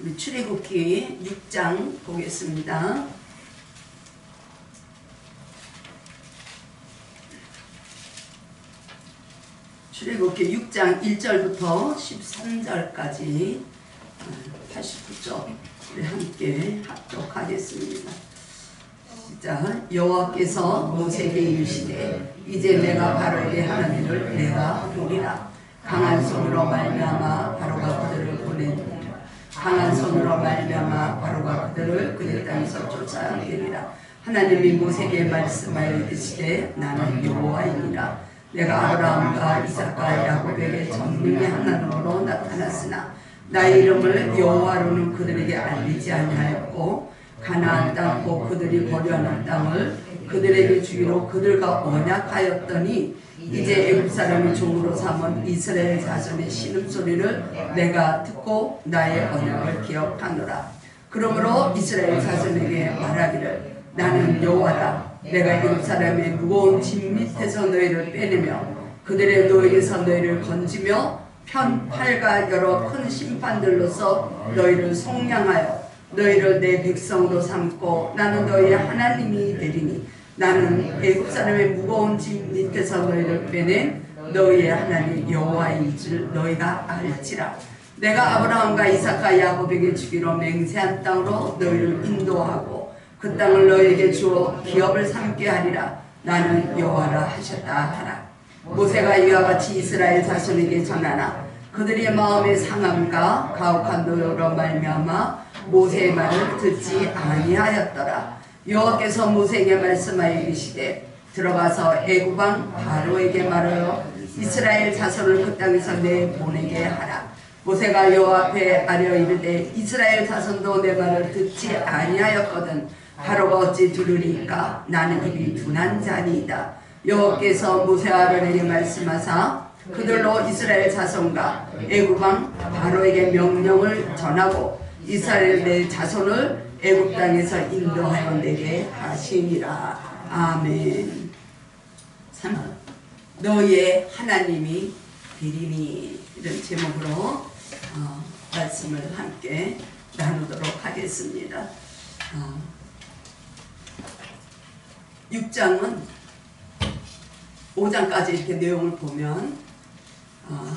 우리 출애굽기 6장 보겠습니다. 출애굽기 6장 1절부터 13절까지 89쪽 우리 함께 합독하겠습니다. 시작. 여호와께서 모세에게 이르시되 이제 내가 바로에게 하는 일을 내가 보리라. 강한 손으로 말미암아 바로가 그들을 보내니라. 강한 손으로 말미암아 바로가 그들을 그들 땅에서 쫓아내리라. 하나님이 모세에게 말씀하여 이르시되 나는 여호와이니라. 내가 아브라함과 이삭과 야곱에게 전능의 하나님으로 나타났으나 나의 이름을 여호와로는 그들에게 알리지 아니하였고 가나안 땅 곧 그들이 거류하는 땅을 그들에게 주기로 그들과 언약하였더니 이제 애굽 사람이 종으로 삼은 이스라엘 자손의 신음소리를 내가 듣고 나의 언약을 기억하노라. 그러므로 이스라엘 자손에게 말하기를 나는 여호와라. 내가 애굽 사람의 무거운 짐 밑에서 너희를 빼내며 그들의 노예에서 너희를 건지며 편팔과 여러 큰 심판들로서 너희를 속량하여 너희를 내 백성으로 삼고 나는 너희의 하나님이 되리니 나는 애굽 사람의 무거운 짐 밑에서 너희를 빼낸 너희의 하나님 여호와인 줄 너희가 알지라. 내가 아브라함과 이삭과 야곱에게 주기로 맹세한 땅으로 너희를 인도하고 그 땅을 너희에게 주어 기업을 삼게 하리라. 나는 여호와라 하셨다 하라. 모세가 이와 같이 이스라엘 자손에게 전하나 그들의 마음의 상함과 가혹한 노여로 말미암아 모세의 말을 듣지 아니하였더라. 여호와께서 모세에게 말씀하여 이르시되 들어가서 애굽 왕 바로에게 말하여 이스라엘 자손을 그 땅에서 내보내게 하라. 모세가 여호와 앞에 아뢰어 이르되 이스라엘 자손도 내 말을 듣지 아니하였거든 바로가 어찌 들으리까? 나는 입이 둔한 자니이다. 여호와께서 모세와 아론에게 말씀하사 그들로 이스라엘 자손과 애굽 왕 바로에게 명령을 전하고 이스라엘 내 자손을 애굽 땅에서 인도하여 내게 하시니라. 아멘. 3. 너희의 하나님이 되리니 이런 제목으로 말씀을 함께 나누도록 하겠습니다. 6장은 5장까지 이렇게 내용을 보면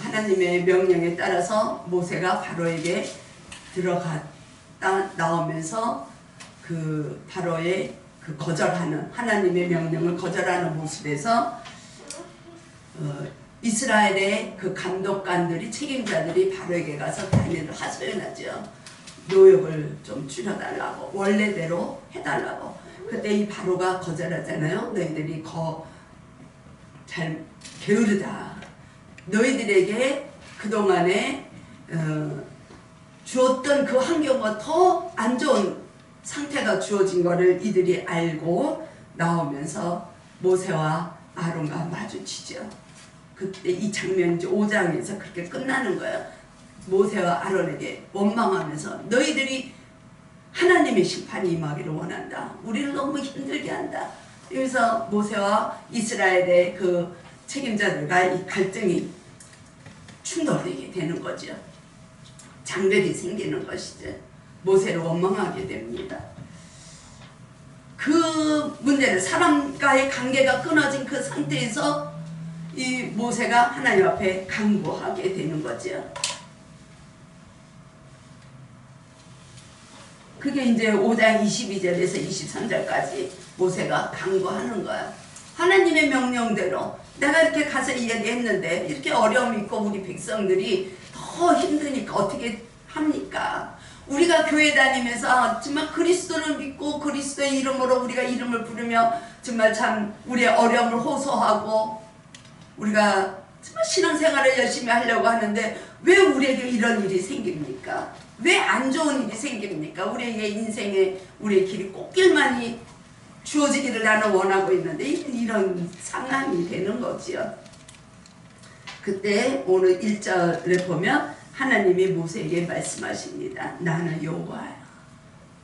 하나님의 명령에 따라서 모세가 바로에게 나오면서 그 바로의 그 거절하는 하나님의 명령을 거절하는 모습에서 이스라엘의 그 감독관들이 책임자들이 바로에게 가서 다니엘을 하소연하죠. 노역을 좀 줄여달라고 원래대로 해달라고. 그때 이 바로가 거절하잖아요. 너희들이 잘 게으르다. 너희들에게 그동안에 주었던 그 환경과 더 안 좋은 상태가 주어진 것을 이들이 알고 나오면서 모세와 아론과 마주치죠. 그때 이 장면이 5장에서 그렇게 끝나는 거예요. 모세와 아론에게 원망하면서 너희들이 하나님의 심판이 임하기를 원한다. 우리를 너무 힘들게 한다. 그래서 모세와 이스라엘의 그 책임자들과 이 갈등이 충돌되게 되는 거죠. 장벽이 생기는 것이죠. 모세를 원망하게 됩니다. 그 문제를 사람과의 관계가 끊어진 그 상태에서 이 모세가 하나님 앞에 간구하게 되는 거죠. 그게 이제 5장 22절에서 23절까지 모세가 간구하는 거야. 하나님의 명령대로 내가 이렇게 가서 이야기했는데 이렇게 어려움이 있고 우리 백성들이 더 힘드니까 어떻게 합니까? 우리가 교회 다니면서 정말 그리스도를 믿고 그리스도의 이름으로 우리가 이름을 부르며 정말 참 우리의 어려움을 호소하고 우리가 정말 신앙생활을 열심히 하려고 하는데 왜 우리에게 이런 일이 생깁니까? 왜 안 좋은 일이 생깁니까? 우리의 인생에 우리의 길이 꽃길만이 주어지기를 나는 원하고 있는데 이런 상황이 되는 거지요. 그때 오늘 1절에 보면 하나님이 모세에게 말씀하십니다. 나는 여호와야.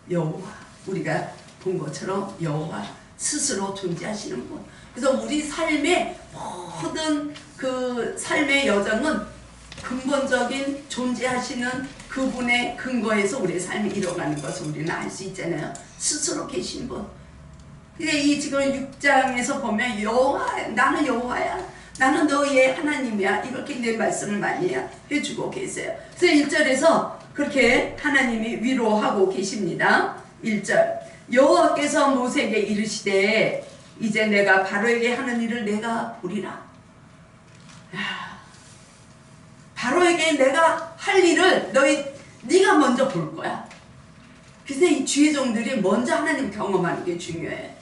여호와. 우리가 본 것처럼 여호와 스스로 존재하시는 분. 그래서 우리 삶의 모든 그 삶의 여정은 그 근본적인 존재하시는 그분의 근거에서 우리의 삶이 이뤄가는 것을 우리는 알 수 있잖아요. 스스로 계신 분. 근데 이 지금 6장에서 보면 여호와, 나는 여호와야, 나는 너희의 하나님이야, 이렇게 내 말씀을 많이 해주고 계세요. 그래서 1절에서 그렇게 하나님이 위로하고 계십니다. 1절, 여호와께서 모세에게 이르시되 이제 내가 바로에게 하는 일을 내가 보리라. 바로에게 내가 할 일을 네가 먼저 볼 거야. 그래서 이 주의 종들이 먼저 하나님 경험하는 게 중요해.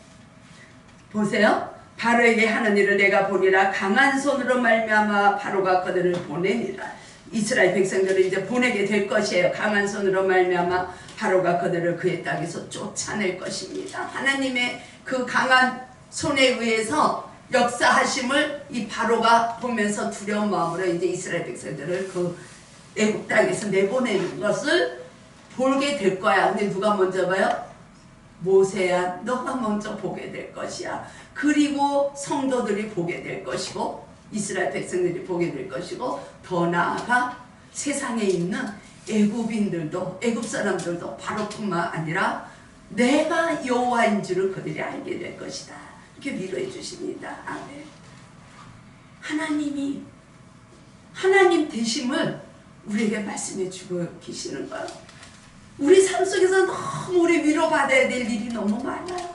보세요. 바로에게 하는 일을 내가 보리라. 강한 손으로 말미암아 바로가 그들을 보내니라. 이스라엘 백성들을 이제 보내게 될 것이에요. 강한 손으로 말미암아 바로가 그들을 그의 땅에서 쫓아낼 것입니다. 하나님의 그 강한 손에 의해서 역사하심을 이 바로가 보면서 두려운 마음으로 이제 이스라엘 백성들을 그 애국 땅에서 내보내는 것을 보게 될 거야. 근데 누가 먼저 봐요? 모세야, 너가 먼저 보게 될 것이야. 그리고 성도들이 보게 될 것이고, 이스라엘 백성들이 보게 될 것이고, 더 나아가 세상에 있는 애굽인들도, 애굽 사람들도 바로뿐만 아니라 내가 여호와인 줄을 그들이 알게 될 것이다. 이렇게 위로해 주십니다. 아멘. 하나님이 하나님 되심을 우리에게 말씀해 주고 계시는 거예요. 우리 삶 속에서 너무 우리 위로받아야 될 일이 너무 많아요.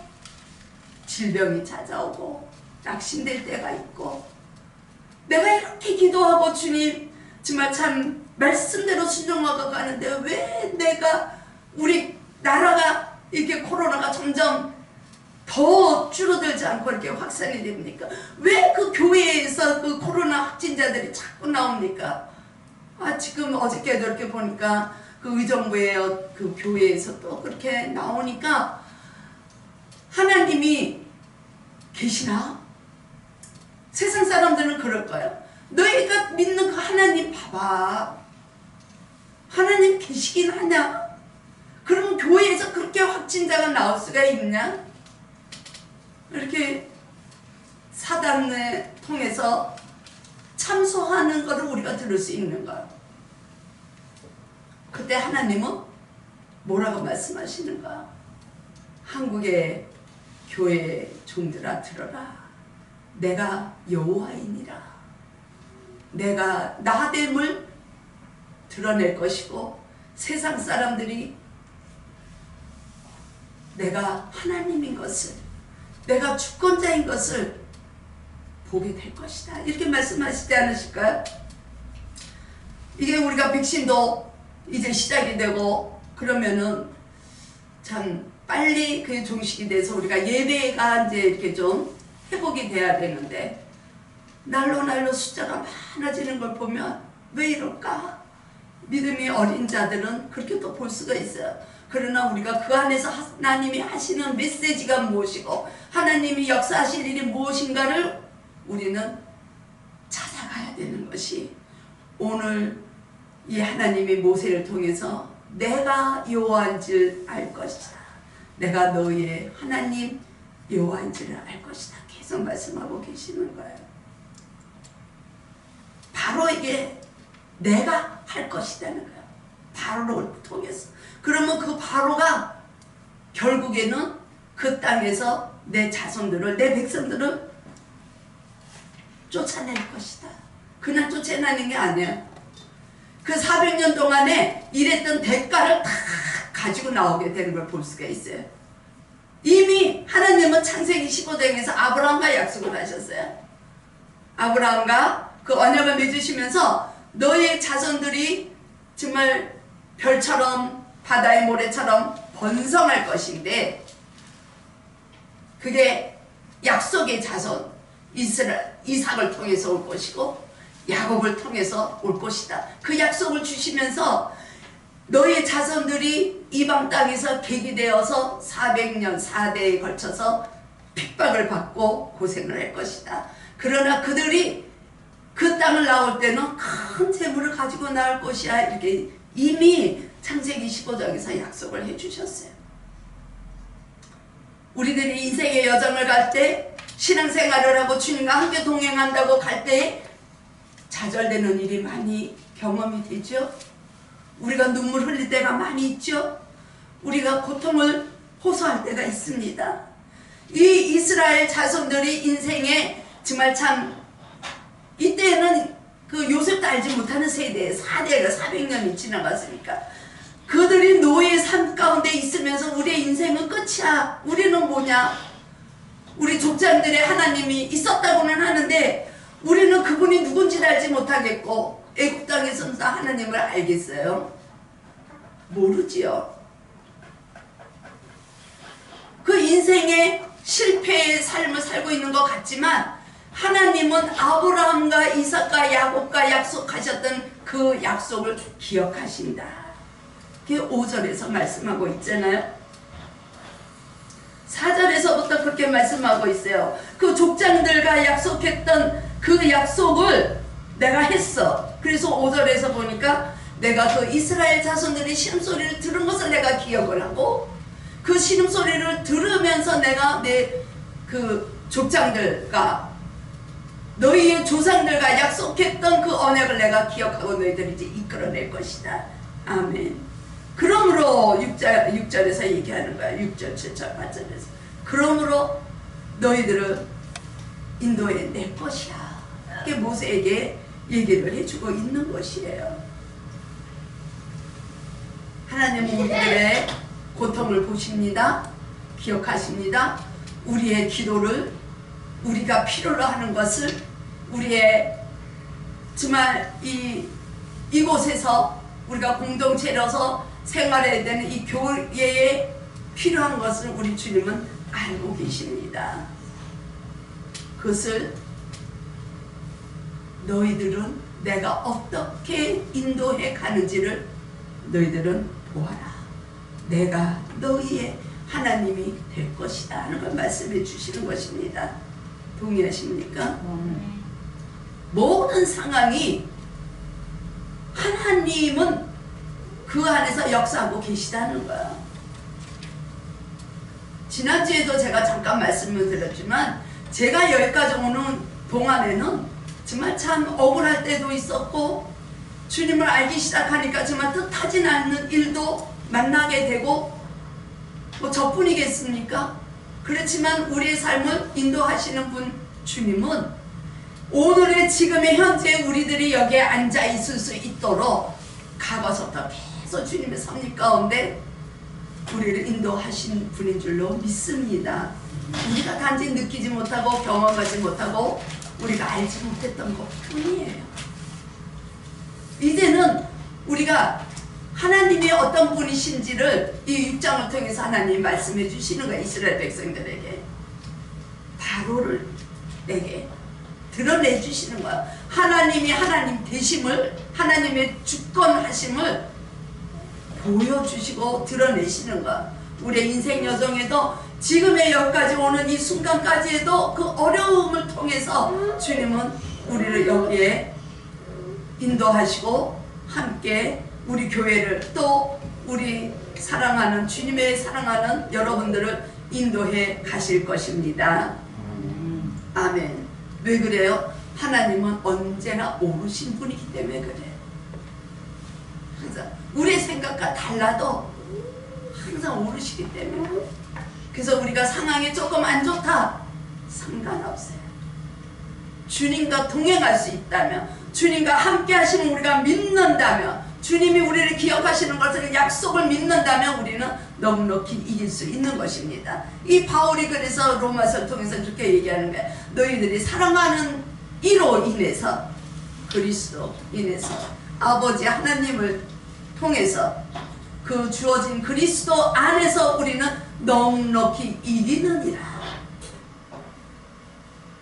질병이 찾아오고 낙심될 때가 있고, 내가 이렇게 기도하고 주님 정말 참 말씀대로 순종하고 가는데 왜 내가 우리 나라가 이렇게 코로나가 점점 더 줄어들지 않고 이렇게 확산이 됩니까? 왜 그 교회에서 그 코로나 확진자들이 자꾸 나옵니까? 지금 어저께도 이렇게 보니까 그 의정부의 그 교회에서 또 그렇게 나오니까 하나님이 계시나? 세상 사람들은 그럴 거예요. 너희가 믿는 그 하나님 봐봐. 하나님 계시긴 하냐? 그러면 교회에서 그렇게 확진자가 나올 수가 있냐? 이렇게 사단을 통해서 참소하는 것을 우리가 들을 수 있는 거예요. 그때 하나님은 뭐라고 말씀하시는가? 한국의 교회 종들아 들어라. 내가 여호와이니라. 내가 나됨을 드러낼 것이고 세상 사람들이 내가 하나님인 것을, 내가 주권자인 것을 보게 될 것이다. 이렇게 말씀하시지 않으실까요? 이게 우리가 백신도 이제 시작이 되고 그러면은 참 빨리 그 종식이 돼서 우리가 예배가 이제 이렇게 좀 회복이 돼야 되는데 날로 숫자가 많아지는 걸 보면 왜 이럴까? 믿음이 어린 자들은 그렇게 또 볼 수가 있어요. 그러나 우리가 그 안에서 하나님이 하시는 메시지가 무엇이고 하나님이 역사하실 일이 무엇인가를 우리는 찾아가야 되는 것이 오늘 이 하나님이 모세를 통해서 내가 여호와인 줄 알 것이다. 내가 너희의 하나님 여호와인 줄을 알 것이다. 계속 말씀하고 계시는 거예요. 바로에게 내가 할 것이라는 거예요. 바로를 통해서. 그러면 그 바로가 결국에는 그 땅에서 내 자손들을, 내 백성들을 쫓아낼 것이다. 그냥 쫓아내는 게 아니야. 그 400년 동안에 일했던 대가를 다 가지고 나오게 되는 걸 볼 수가 있어요. 이미 하나님은 창세기 15장에서 아브라함과 약속을 하셨어요. 아브라함과 그 언약을 맺으시면서 너의 자손들이 정말 별처럼 바다의 모래처럼 번성할 것인데 그게 약속의 자손 이삭을 통해서 올 것이고 야곱을 통해서 올 것이다. 그 약속을 주시면서 너의 자손들이 이방 땅에서 객이되어서 400년 4대에 걸쳐서 핍박을 받고 고생을 할 것이다. 그러나 그들이 그 땅을 나올 때는 큰 재물을 가지고 나올 것이야. 이렇게 이미 창세기 15장에서 약속을 해주셨어요. 우리들이 인생의 여정을 갈 때, 신앙생활을 하고 주님과 함께 동행한다고 갈 때 좌절되는 일이 많이 경험이 되죠. 우리가 눈물 흘릴 때가 많이 있죠. 우리가 고통을 호소할 때가 있습니다. 이 이스라엘 자손들이 인생에 정말 참 이때는 그 요셉도 알지 못하는 세대에 4대가 400년이 지나갔으니까 그들이 노예의 삶 가운데 있으면서 우리의 인생은 끝이야. 우리는 뭐냐? 우리 족장들의 하나님이 있었다고는 하는데 우리는 그분이 누군지 알지 못하겠고 애국 땅에서는 하나님을 알겠어요? 모르지요. 그 인생의 실패의 삶을 살고 있는 것 같지만 하나님은 아브라함과 이삭과 야곱과 약속하셨던 그 약속을 기억하신다. 그게 5절에서 말씀하고 있잖아요. 4절에서부터 그렇게 말씀하고 있어요. 그 족장들과 약속했던 그 약속을 내가 했어. 그래서 5절에서 보니까 내가 그 이스라엘 자손들의 신음소리를 들은 것을 내가 기억을 하고 그 신음소리를 들으면서 내가 내 그 족장들과 너희의 조상들과 약속했던 그 언약을 내가 기억하고 너희들을 이제 이끌어낼 것이다. 아멘. 그러므로 6절에서 얘기하는 거야. 6절, 7절, 8절에서. 그러므로 너희들을 인도해 낼 것이야. 그게 모세에게 얘기를 해주고 있는 것이에요. 하나님은 우리들의 고통을 보십니다. 기억하십니다. 우리의 기도를 우리가 필요로 하는 것을 우리의 정말 이곳에서 우리가 공동체로서 생활해야 되는 이 교회에 필요한 것을 우리 주님은 알고 계십니다. 그것을 너희들은 내가 어떻게 인도해 가는지를 너희들은 보아라. 내가 너희의 하나님이 될 것이다 하는 걸 말씀해 주시는 것입니다. 동의하십니까? 모든 상황이 하나님은 그 안에서 역사하고 계시다는 거야. 지난주에도 제가 잠깐 말씀을 드렸지만 제가 여기까지 오는 동안에는 정말 참 억울할 때도 있었고 주님을 알기 시작하니까 정말 뜻하진 않는 일도 만나게 되고 뭐 저뿐이겠습니까? 그렇지만 우리의 삶을 인도하시는 분 주님은 오늘의 지금의 현재 우리들이 여기에 앉아 있을 수 있도록 가봐서부터 계속 주님의 섭리 가운데 우리를 인도하신 분인 줄로 믿습니다. 우리가 단지 느끼지 못하고 경험하지 못하고 우리가 알지 못했던 것 뿐이에요. 이제는 우리가 하나님이 어떤 분이신지를 이 6장을 통해서 하나님이 말씀해 주시는 거예요. 이스라엘 백성들에게 바로를 내게 드러내 주시는 거야. 하나님이 하나님 되심을, 하나님의 주권하심을 보여주시고 드러내시는 거야. 우리의 인생 여정에도 지금의 여기까지 오는 이 순간까지에도 그 어려움을 통해서 주님은 우리를 여기에 인도하시고 함께 우리 교회를 또 우리 사랑하는 주님의 사랑하는 여러분들을 인도해 가실 것입니다. 아멘. 왜 그래요? 하나님은 언제나 오르신 분이기 때문에 그래요. 그래서 우리의 생각과 달라도 항상 오르시기 때문에. 그래서 우리가 상황이 조금 안 좋다 상관없어요. 주님과 동행할 수 있다면, 주님과 함께 하시는 우리가 믿는다면, 주님이 우리를 기억하시는 것을 약속을 믿는다면 우리는 넉넉히 이길 수 있는 것입니다. 이 바울이 그래서 로마서를 통해서 그렇게 얘기하는 거예요. 너희들이 사랑하는 이로 인해서, 그리스도 인해서, 아버지 하나님을 통해서 그 주어진 그리스도 안에서 우리는 넉넉히 이기느니라.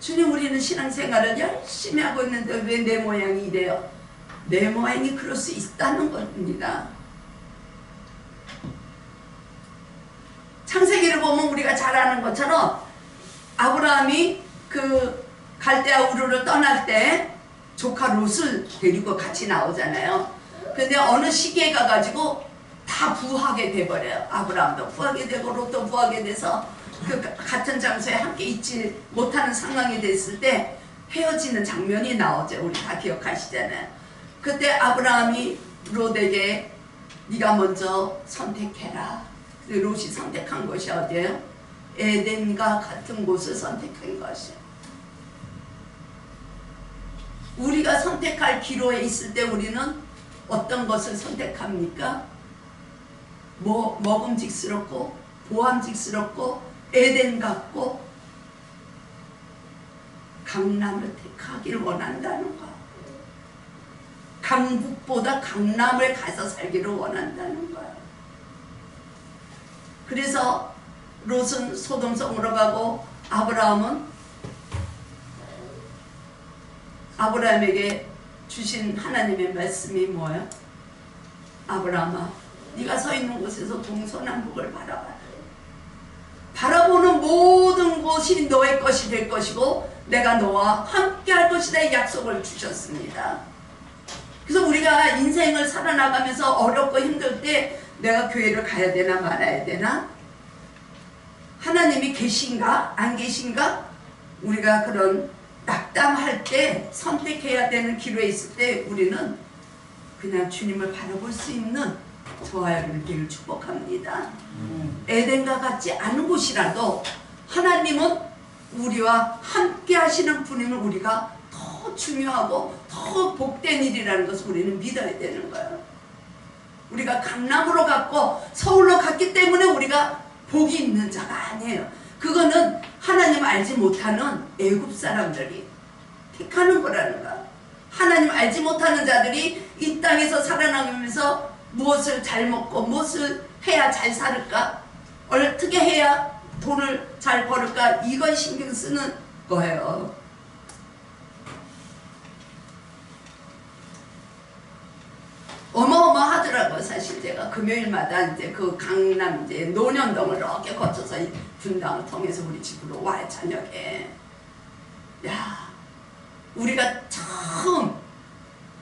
주님, 우리는 신앙생활을 열심히 하고 있는데 왜 내 모양이 이래요? 내 모양이 그럴 수 있다는 겁니다. 창세기를 보면 우리가 잘 아는 것처럼 아브라함이 그 갈대아 우르를 떠날 때 조카 롯을 데리고 같이 나오잖아요. 근데 어느 시기에 가가지고 다 부하게 돼버려요. 아브라함도 부하게 되고 롯도 부하게 돼서 그 같은 장소에 함께 있지 못하는 상황이 됐을 때 헤어지는 장면이 나오죠. 우리 다 기억하시잖아요. 그때 아브라함이 롯에게 네가 먼저 선택해라. 롯이 선택한 곳이 어디예요? 에덴과 같은 곳을 선택한 것이에요. 우리가 선택할 기로에 있을 때 우리는 어떤 것을 선택합니까? 먹음직스럽고 보암직스럽고 에덴 같고 강남을 택하길 원한다는 거. 강북보다 강남을 가서 살기를 원한다는 거야. 그래서 롯은 소돔성으로 가고 아브라함에게 주신 하나님의 말씀이 뭐예요? 아브라함아, 네가 서 있는 곳에서 동서남북을 바라봐라. 바라보는 모든 곳이 너의 것이 될 것이고 내가 너와 함께 할 것이다 이 약속을 주셨습니다. 그래서 우리가 인생을 살아나가면서 어렵고 힘들 때 내가 교회를 가야 되나 말아야 되나? 하나님이 계신가 안 계신가? 우리가 그런 낙담할 때 선택해야 되는 기로에 있을 때 우리는 그냥 주님을 바라볼 수 있는 저와 여러분 되기를 축복합니다. 에덴과 같지 않은 곳이라도 하나님은 우리와 함께 하시는 분임을 우리가 더 중요하고 더 복된 일이라는 것을 우리는 믿어야 되는 거예요. 우리가 강남으로 갔고 서울로 갔기 때문에 우리가 복이 있는 자가 아니에요. 그거는 하나님 알지 못하는 애굽 사람들이 택하는 거라는 거야. 하나님 알지 못하는 자들이 이 땅에서 살아나가면서 무엇을 잘 먹고 무엇을 해야 잘 살을까? 어떻게 해야 돈을 잘 벌을까? 이걸 신경 쓰는 거예요. 어마어마하더라고요. 사실 제가 금요일마다 이제 그 강남 이제 논현동을 이렇게 거쳐서 분당을 통해서 우리 집으로 와요, 저녁에. 야, 우리가 처음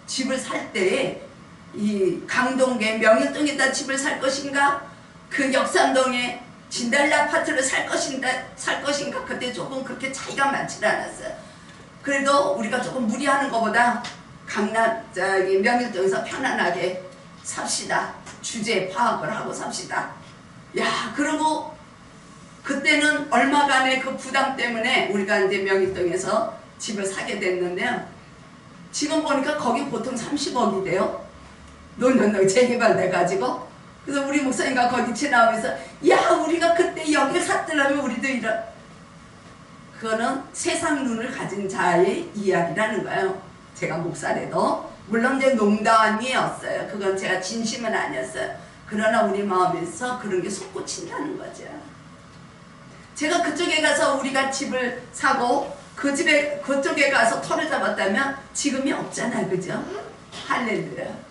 집을 살 때 이 강동계 명일동에다 집을 살 것인가, 그 역삼동에 진달래 아파트를 살 것인가 그때 조금 그렇게 차이가 많지 않았어요. 그래도 우리가 조금 무리하는 것보다 강남 명일동에서 편안하게 삽시다. 주제 파악을 하고 삽시다. 야, 그리고 그때는 얼마간의 그 부담 때문에 우리가 이제 명일동에서 집을 사게 됐는데요. 지금 보니까 거기 보통 30억이 돼요. 논현동 재개발돼가지고. 그래서 우리 목사님과 거기 지나오면서 야, 우리가 그때 여기 샀더라면 우리도 이런. 그거는 세상 눈을 가진 자의 이야기라는 거예요. 제가 목사래도 물론 이제 농담이었어요. 그건 제가 진심은 아니었어요. 그러나 우리 마음에서 그런 게 솟구친다는 거죠. 제가 그쪽에 가서 우리가 집을 사고 그 집에 그쪽에 가서 터를 잡았다면 지금이 없잖아요, 그죠? 할렐루야.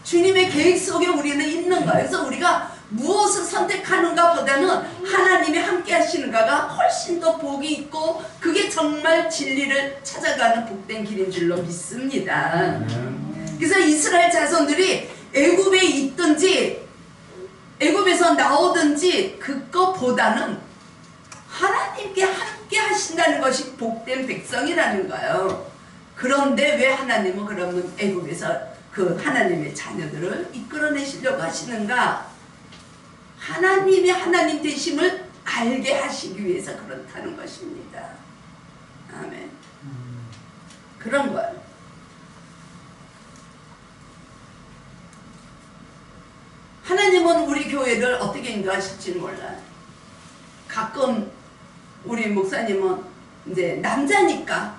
주님의 계획 속에 우리는 있는 거예요. 그래서 우리가 무엇을 선택하는가 보다는 하나님이 함께 하시는가가 훨씬 더 복이 있고 그게 정말 진리를 찾아가는 복된 길인 줄로 믿습니다. 그래서 이스라엘 자손들이 애굽에 있든지 애굽에서 나오든지 그것보다는 하나님께 함께 하신다는 것이 복된 백성이라는 거예요. 그런데 왜 하나님은 그러면 애굽에서 그 하나님의 자녀들을 이끌어내시려고 하시는가? 하나님이 하나님 되심을 알게 하시기 위해서 그렇다는 것입니다. 아멘. 그런 거예요. 하나님은 우리 교회를 어떻게 인도하실지는 몰라요. 가끔 우리 목사님은 이제 남자니까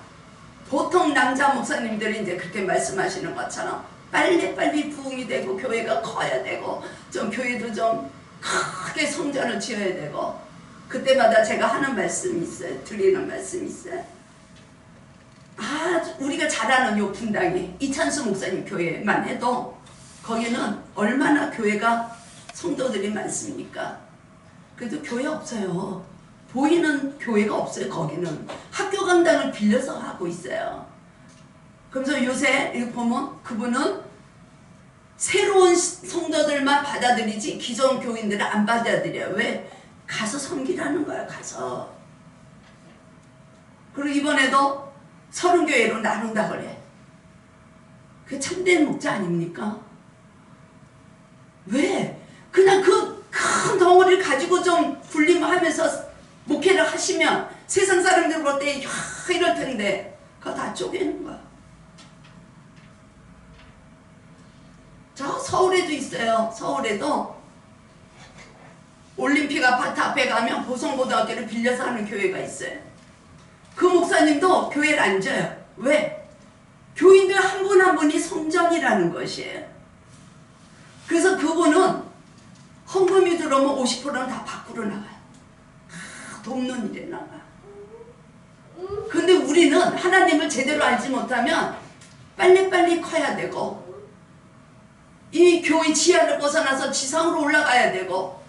보통 남자 목사님들이 이제 그렇게 말씀하시는 것처럼 빨리빨리 부흥이 되고 교회가 커야 되고 좀 교회도 좀 크게 성전을 지어야 되고 그때마다 제가 하는 말씀이 있어요. 드리는 말씀이 있어요. 우리가 잘 아는 요 분당에 이찬수 목사님 교회만 해도 거기는 얼마나 교회가 성도들이 많습니까? 그래도 교회 없어요. 보이는 교회가 없어요. 거기는 학교 강당을 빌려서 하고 있어요. 그래서 요새 이거 보면 그분은 새로운 성도들만 받아들이지 기존 교인들은 안 받아들여요. 왜? 가서 섬기라는 거야. 가서. 그리고 이번에도 30교회로 나눈다 그래. 그 참된 목자 아닙니까? 왜? 그냥 그 큰 덩어리를 가지고 좀 군림하면서 목회를 하시면 세상 사람들 볼 때 이럴 텐데 그거 다 쪼개는 거야. 저 서울에도 있어요. 서울에도 올림픽 아파트 앞에 가면 보성고등학교를 빌려서 하는 교회가 있어요. 그 목사님도 교회를 안 져요. 왜? 교인들 한 분 한 분이 성전이라는 것이에요. 그래서 그분은 헌금이 들어오면 50%는 다 밖으로 나가요. 돕는 일에 나가. 근데 우리는 하나님을 제대로 알지 못하면 빨리빨리 커야 되고 이 교회 지하를 벗어나서 지상으로 올라가야 되고,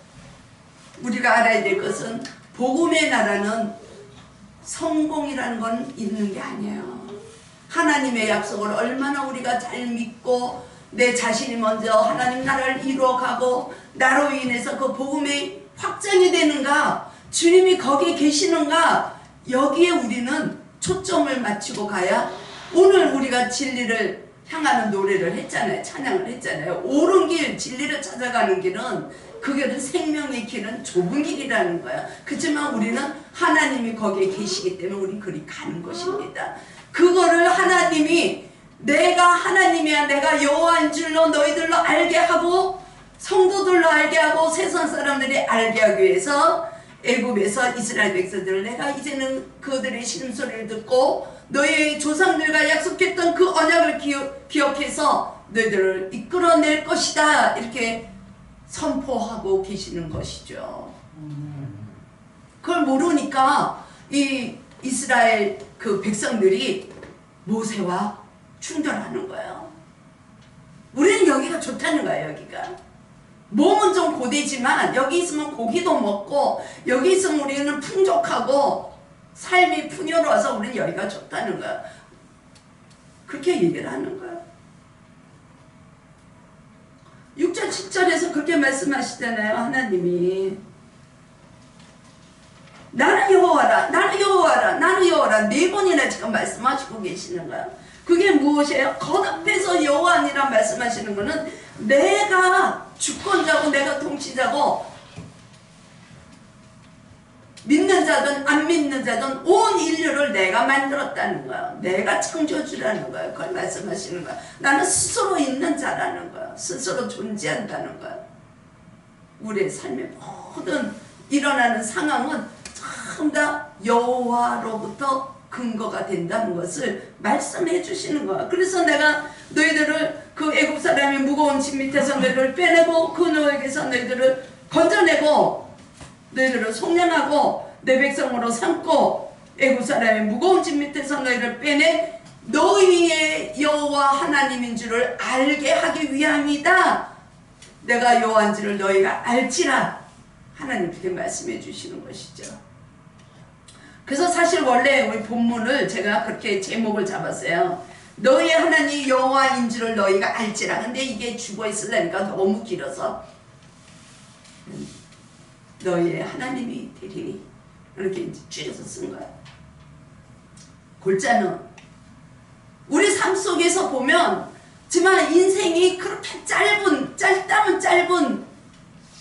우리가 알아야 될 것은 복음의 나라는 성공이라는 건 있는 게 아니에요. 하나님의 약속을 얼마나 우리가 잘 믿고 내 자신이 먼저 하나님 나라를 이루어가고 나로 인해서 그 복음이 확장이 되는가, 주님이 거기에 계시는가, 여기에 우리는 초점을 맞추고 가야. 오늘 우리가 진리를 향하는 노래를 했잖아요. 찬양을 했잖아요. 옳은 길, 진리를 찾아가는 길은, 그 길은 생명의 길은 좁은 길이라는 거야. 그렇지만 우리는 하나님이 거기에 계시기 때문에 우리 그리 가는 것입니다. 그거를 하나님이 내가 하나님이야, 내가 여호와인 줄로 너희들로 알게 하고 성도들로 알게 하고 세상 사람들이 알게 하기 위해서 애굽에서 이스라엘 백성들을 내가 이제는 그들의 신음소리를 듣고 너희의 조상들과 약속했던 그 언약을 기억해서 너희들을 이끌어낼 것이다, 이렇게 선포하고 계시는 것이죠. 그걸 모르니까 이 이스라엘 그 백성들이 모세와 충돌하는 거예요. 우리는 여기가 좋다는 거예요. 여기가 몸은 좀 고되지만 여기 있으면 고기도 먹고 여기 있으면 우리는 풍족하고 삶이 풍요로워서 우리는 여기가 좋다는 거야. 그렇게 얘기를 하는 거야. 6절 7절에서 그렇게 말씀하시잖아요. 하나님이 나는 여호와라, 나는 여호와라, 나는 여호와라 4번이나 지금 말씀하시고 계시는 거야. 그게 무엇이에요? 거듭해서 여호와니라 말씀하시는 거는 내가 주권자고 내가 통치자고, 믿는 자든 안 믿는 자든 온 인류를 내가 만들었다는 거야. 내가 창조주라는 거야. 그걸 말씀하시는 거야. 나는 스스로 있는 자라는 거야. 스스로 존재한다는 거야. 우리의 삶의 모든 일어나는 상황은 전부 다 여호와로부터 근거가 된다는 것을 말씀해 주시는 거야. 그래서 내가 너희들을 그 애굽 사람의 무거운 짐 밑에서 너희들을 빼내고 그 너에게서 너희들을 건져내고 너희들을 속량하고 내 백성으로 삼고 애굽 사람의 무거운 짐 밑에서 너희를 빼내 너희의 여호와 하나님인 줄을 알게 하기 위함이다. 내가 여호와인 줄을 너희가 알지라. 하나님 그렇게 말씀해 주시는 것이죠. 그래서 사실 원래 우리 본문을 제가 그렇게 제목을 잡았어요. 너희의 하나님 여호와인 줄을 너희가 알지라. 근데 이게 죽어 있으려니까 너무 길어서 너희의 하나님이 되리니 이렇게 이제 줄여서 쓴 거야. 골자는 우리 삶 속에서 보면 지만 인생이 그렇게 짧다면 짧은,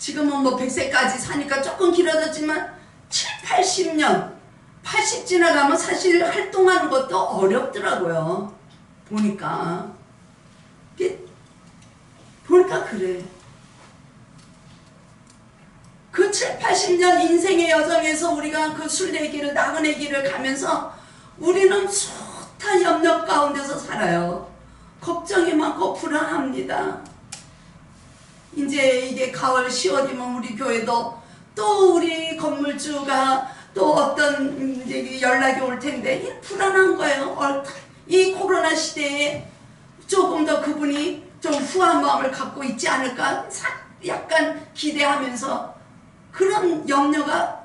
지금은 뭐 100세까지 사니까 조금 길어졌지만 7, 80년 80 지나가면 사실 활동하는 것도 어렵더라고요. 보니까 그래. 그 7, 80년 인생의 여정에서 우리가 그 순례의 길을, 나그네 길을 가면서 우리는 숱한 염려 가운데서 살아요. 걱정이 많고 불안합니다. 이제 이게 가을 10월이면 우리 교회도 또 우리 건물주가 또 어떤 연락이 올 텐데 이 불안한 거예요. 이 코로나 시대에 조금 더 그분이 좀 후한 마음을 갖고 있지 않을까 약간 기대하면서, 그런 염려가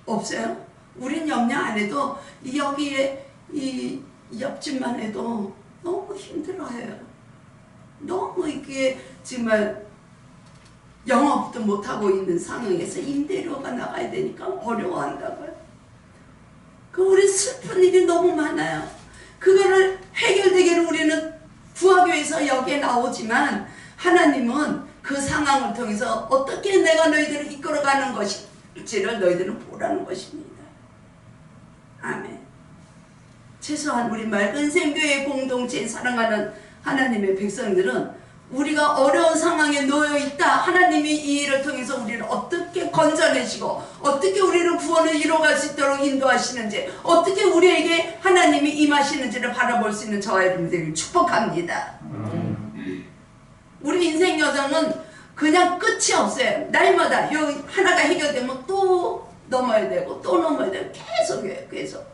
없어요? 우린 염려 안 해도 여기에 이 옆집만 해도 너무 힘들어해요. 너무 이게 정말 영업도 못하고 있는 상황에서 임대료가 나가야 되니까 어려워한다고요. 우리 슬픈 일이 너무 많아요. 그거를 해결되기를 우리는 부하교에서 여기에 나오지만 하나님은 그 상황을 통해서 어떻게 내가 너희들을 이끌어가는 것인지를 너희들은 보라는 것입니다. 아멘. 최소한 우리 맑은 샘교회 공동체에 사랑하는 하나님의 백성들은 우리가 어려운 상황에 놓여 있다, 하나님이 이 일을 통해서 우리를 어떻게 건져내시고 어떻게 우리를 구원을 이뤄갈 수 있도록 인도하시는지, 어떻게 우리에게 하나님이 임하시는지를 바라볼 수 있는 저와 여러분들을 축복합니다. 우리 인생 여정은 그냥 끝이 없어요. 날마다 여기 하나가 해결되면 또 넘어야 되고 또 넘어야 되고 계속해요. 계속.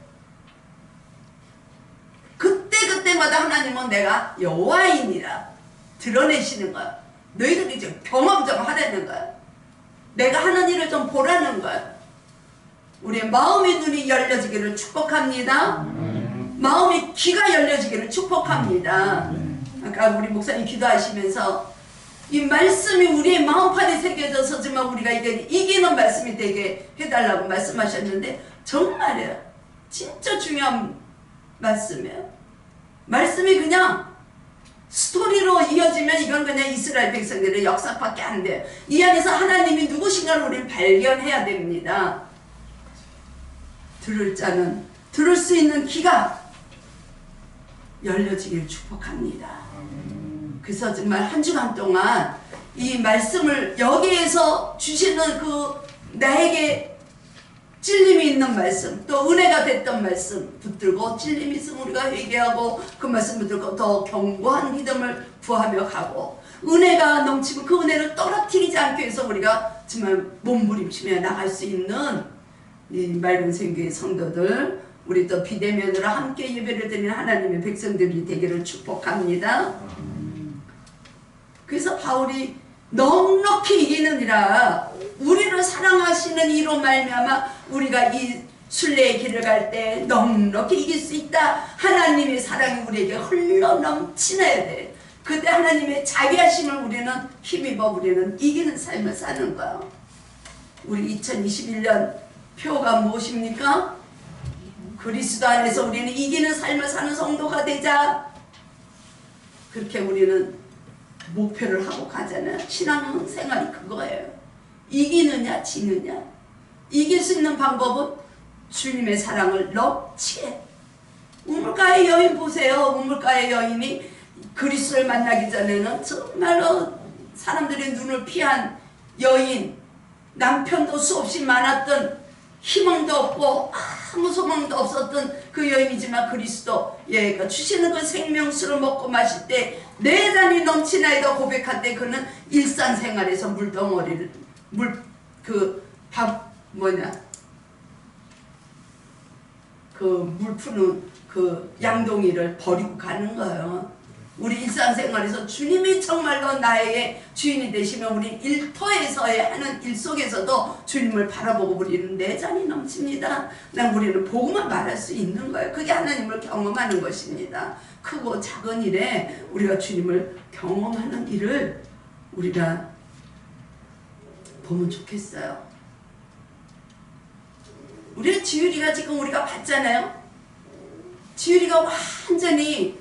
그때마다 하나님은 내가 여호와이니라 드러내시는 거야. 너희들이 좀 경험 좀 하라는 거야. 내가 하는 일을 좀 보라는 거야. 우리의 마음의 눈이 열려지기를 축복합니다. 마음의 귀가 열려지기를 축복합니다. 아까 우리 목사님 기도하시면서 이 말씀이 우리의 마음판에 새겨져서지만 우리가 이기는 말씀이 되게 해달라고 말씀하셨는데, 정말이에요. 진짜 중요한 말씀이에요. 말씀이 그냥 스토리로 이어지면 이건 그냥 이스라엘 백성들의 역사밖에 안 돼요. 이 안에서 하나님이 누구신가를 우리는 발견해야 됩니다. 들을 자는 들을 수 있는 귀가 열려지길 축복합니다. 그래서 정말 한 주간 동안 이 말씀을 여기에서 주시는 그 나에게 찔림이 있는 말씀, 또 은혜가 됐던 말씀 붙들고, 찔림이 있으면 우리가 회개하고 그 말씀 붙들고 더 견고한 믿음을 구하며 가고, 은혜가 넘치고 그 은혜를 떨어뜨리지 않기 위해서 우리가 정말 몸부림치며 나갈 수 있는 이 맑은 샘교회 성도들, 우리 또 비대면으로 함께 예배를 드리는 하나님의 백성들이 되기를 축복합니다. 그래서 바울이 넉넉히 이기느니라, 우리를 사랑하시는 이로 말미암아 우리가 이 순례의 길을 갈 때 넉넉히 이길 수 있다. 하나님의 사랑이 우리에게 흘러 넘치나야 돼. 그때 하나님의 자비하심을 우리는 힘입어 우리는 이기는 삶을 사는 거야. 우리 2021년 표가 무엇입니까? 그리스도 안에서 우리는 이기는 삶을 사는 성도가 되자. 그렇게 우리는 목표를 하고 가잖아요. 신앙생활이 그거예요. 이기느냐 지느냐. 이길 수 있는 방법은 주님의 사랑을 넘치게. 우물가의 여인 보세요. 우물가의 여인이 그리스도를 만나기 전에는 정말로 사람들의 눈을 피한 여인, 남편도 수없이 많았던, 희망도 없고 아무 소망도 없었던 그 여인이지만 그리스도 얘가 주시는 그 생명수를 먹고 마실 때 내 잔이 넘치나이다 고백할 때 그는 일상생활에서 물덩어리를 물 푸는 그 양동이를 버리고 가는 거예요. 우리 일상생활에서 주님이 정말로 나의 주인이 되시면 우리 일터에서의 하는 일 속에서도 주님을 바라보고 우리는 내 잔이 넘칩니다. 우리는 복음을 말할 수 있는 거예요. 그게 하나님을 경험하는 것입니다. 크고 작은 일에 우리가 주님을 경험하는 일을 우리가 보면 좋겠어요. 우리 지율이가 지금 우리가 봤잖아요. 지율이가 완전히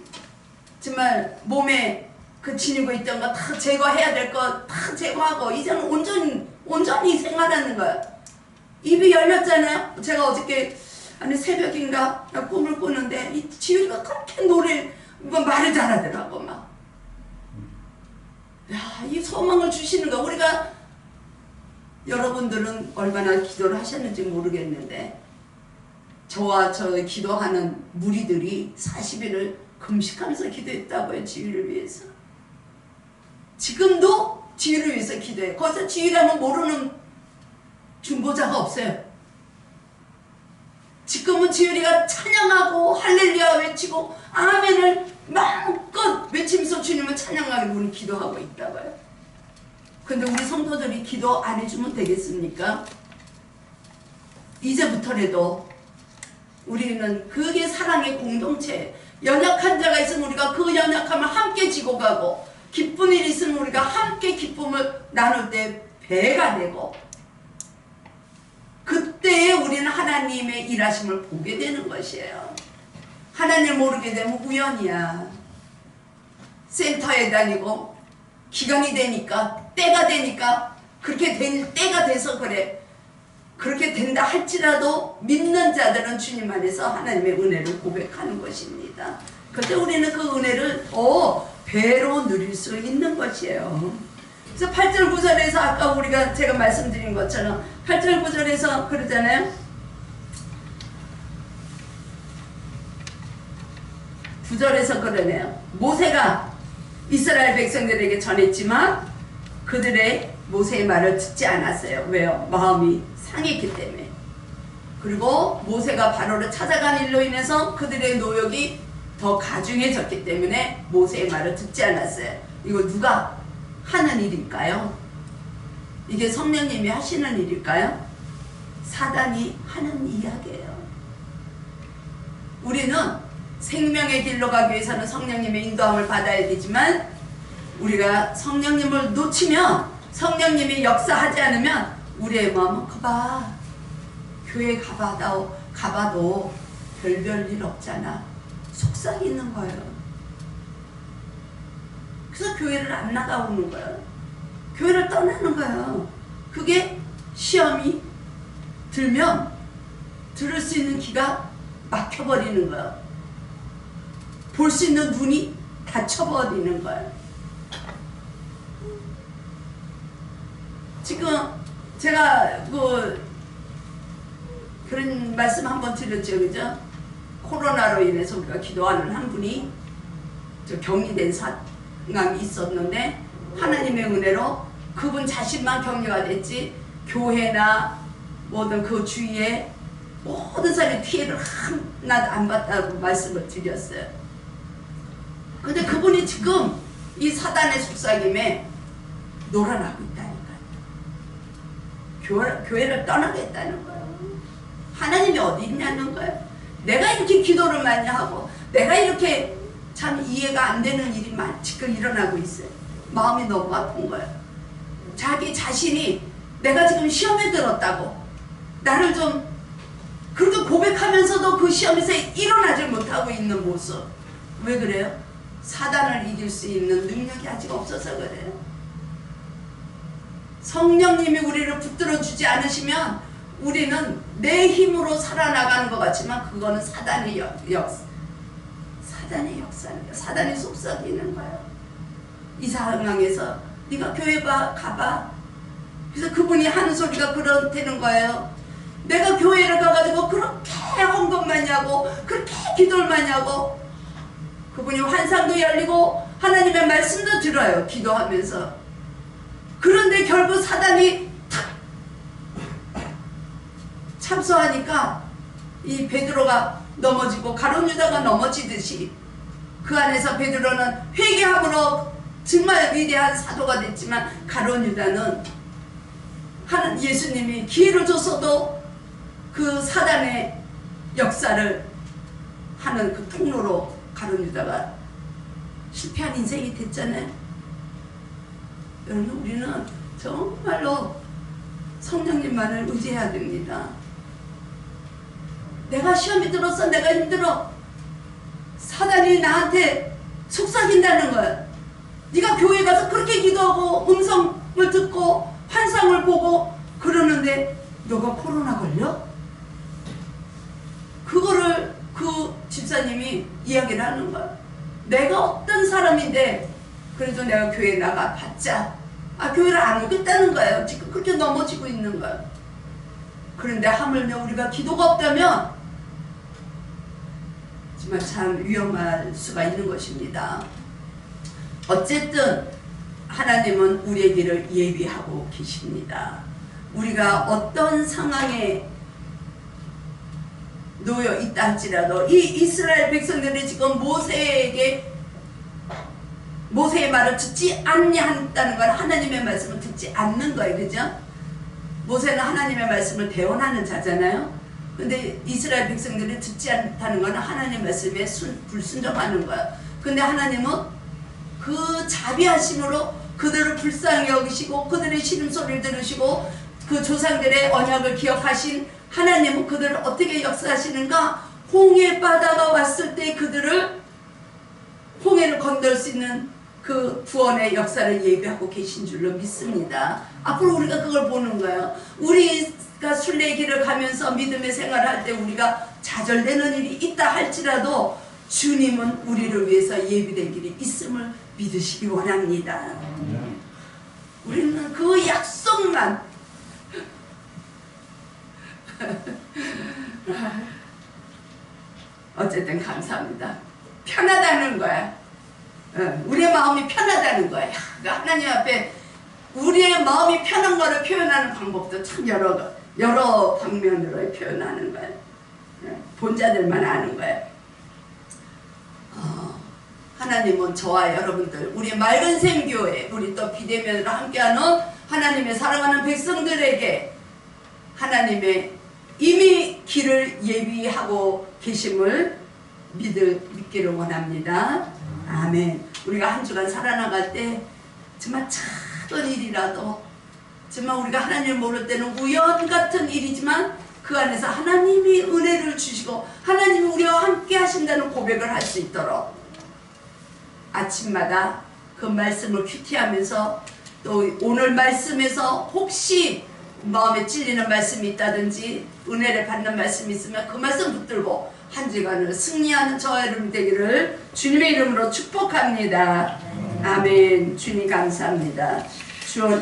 정말 몸에 그 지니고 있던 거 다 제거해야 될 거 다 제거하고 이제는 온전히 생활하는 거야. 입이 열렸잖아요. 제가 어저께 새벽인가 꿈을 꾸는데 이 지율이가 그렇게 말을 잘하더라고 막. 야, 이 소망을 주시는 거. 우리가 여러분들은 얼마나 기도를 하셨는지 모르겠는데 저와 저 기도하는 무리들이 40일을 금식하면서 기도했다고요. 지휘를 위해서. 지금도 지휘를 위해서 기도해요. 거기서 지휘라면 모르는 중보자가 없어요. 지금은 지휘가 찬양하고 할렐루야 외치고 아멘을 마음껏 외치면서 주님을 찬양하게 우리 기도하고 있다고요. 근데 우리 성도들이 기도 안 해주면 되겠습니까? 이제부터라도 우리는 그게 사랑의 공동체. 연약한 자가 있으면 우리가 그 연약함을 함께 지고 가고, 기쁜 일이 있으면 우리가 함께 기쁨을 나눌 때 배가 되고, 그때에 우리는 하나님의 일하심을 보게 되는 것이에요. 하나님을 모르게 되면 우연이야. 센터에 다니고 기간이 되니까 때가 되니까 그렇게 된 때가 돼서 그래. 그렇게 된다 할지라도 믿는 자들은 주님 안에서 하나님의 은혜를 고백하는 것입니다. 그때 우리는 그 은혜를 배로 누릴 수 있는 것이에요. 그래서 8절 9절에서 아까 제가 말씀드린 것처럼 8절 9절에서 그러잖아요. 9절에서 그러네요. 모세가 이스라엘 백성들에게 전했지만 그들의 모세의 말을 듣지 않았어요. 왜요? 마음이 상했기 때문에. 그리고 모세가 바로를 찾아간 일로 인해서 그들의 노역이 더 가중해졌기 때문에 모세의 말을 듣지 않았어요. 이거 누가 하는 일일까요? 이게 성령님이 하시는 일일까요? 사단이 하는 이야기예요. 우리는 생명의 길로 가기 위해서는 성령님의 인도함을 받아야 되지만 우리가 성령님을 놓치면 성령님이 역사하지 않으면 우리의 마음은 그봐 교회 가봐도 별별 일 없잖아 속삭이는 거예요. 그래서 교회를 안 나가오는 거예요. 교회를 떠나는 거예요. 그게 시험이 들면 들을 수 있는 귀가 막혀버리는 거예요. 볼 수 있는 눈이 닫혀버리는 거예요. 지금 제가 그런 말씀 한번 드렸죠, 그죠? 코로나로 인해서 우리가 기도하는 한 분이 격리된 상황이 있었는데 하나님의 은혜로 그분 자신만 격리가 됐지 교회나 모든 그 주위에 모든 사람이 피해를 하나도 안 봤다고 말씀을 드렸어요. 근데 그분이 지금 이 사단의 속삭임에 놀아나고 있다니까요. 교회를 떠나겠다는 거예요. 하나님이 어디 있냐는 거예요. 내가 이렇게 기도를 많이 하고 내가 이렇게 참 이해가 안 되는 일이 지금 일어나고 있어요. 마음이 너무 아픈 거예요. 자기 자신이 내가 지금 시험에 들었다고 나를 좀 그렇게 고백하면서도 그 시험에서 일어나지 못하고 있는 모습. 왜 그래요? 사단을 이길 수 있는 능력이 아직 없어서 그래요. 성령님이 우리를 붙들어 주지 않으시면 우리는 내 힘으로 살아나가는 것 같지만 그거는 사단의 역사입니다. 사단이 속삭이는 거예요. 이 상황에서 네가 교회 가봐. 그래서 그분이 하는 소리가 그렇다는 거예요. 내가 교회를 가가지고 그렇게 헌금 많이 하고 그렇게 기도를 많이 하고 그분이 환상도 열리고 하나님의 말씀도 들어요. 기도하면서. 그런데 결국 사단이 탁 참소하니까 이 베드로가 넘어지고 가룟 유다가 넘어지듯이 그 안에서 베드로는 회개함으로 정말 위대한 사도가 됐지만 가룟 유다는 예수님이 기회를 줬어도 그 사단의 역사를 하는 그 통로로 가룟 유다가 실패한 인생이 됐잖아요. 여러분 우리는 정말로 성령님만을 의지해야 됩니다. 내가 시험이 들어서 내가 힘들어. 사단이 나한테 속삭인다는 거야. 네가 교회 가서 그렇게 기도하고 음성을 듣고 환상을 보고 그러는데 너가 코로나 걸려? 그거를 그 집사님이 이야기를 하는 거야. 내가 어떤 사람인데 그래도 내가 교회 나가봤자 교회를 안 오겠다는 거예요. 지금 그렇게 넘어지고 있는 거야. 그런데 하물며 우리가 기도가 없다면 정말 참 위험할 수가 있는 것입니다. 어쨌든 하나님은 우리의 길을 예비하고 계십니다. 우리가 어떤 상황에 놓여 있다 할지라도 이 이스라엘 백성들이 지금 모세의 말을 듣지 않냐한다는 건 하나님의 말씀을 듣지 않는 거예요. 그죠? 모세는 하나님의 말씀을 대언하는 자잖아요. 근데 이스라엘 백성들이 듣지 않다는 건 하나님의 말씀에 불순종하는 거야. 근데 하나님은 그 자비하심으로 그들을 불쌍히 여기시고 그들의 신음소리를 들으시고 그 조상들의 언약을 기억하신 하나님은 그들을 어떻게 역사하시는가? 홍해 바다가 왔을 때 그들을 홍해를 건널 수 있는 그 구원의 역사를 예비하고 계신 줄로 믿습니다. 앞으로 우리가 그걸 보는 거예요. 우리가 순례길을 가면서 믿음의 생활을 할 때 우리가 좌절되는 일이 있다 할지라도 주님은 우리를 위해서 예비된 길이 있음을 믿으시기 원합니다. 우리는 그 약속만 어쨌든 감사합니다. 편하다는 거야. 우리의 마음이 편하다는 거야. 하나님 앞에 우리의 마음이 편한 거를 표현하는 방법도 참 여러 방면으로 표현하는 거야. 본자들만 아는 거야. 하나님은 저와 여러분들, 우리 맑은 샘교회, 우리 또 비대면으로 함께하는 하나님의 사랑하는 백성들에게 하나님의 이미 길을 예비하고 계심을 믿기를 원합니다. 아멘. 우리가 한 주간 살아나갈 때 정말 작은 일이라도 정말 우리가 하나님을 모를 때는 우연 같은 일이지만 그 안에서 하나님이 은혜를 주시고 하나님이 우리와 함께 하신다는 고백을 할 수 있도록 아침마다 그 말씀을 큐티하면서 또 오늘 말씀에서 혹시 마음에 찔리는 말씀이 있다든지 은혜를 받는 말씀이 있으면 그 말씀 붙들고 한 주간을 승리하는 저와 여러분 되기를 주님의 이름으로 축복합니다. 아멘. 주님 감사합니다. 주원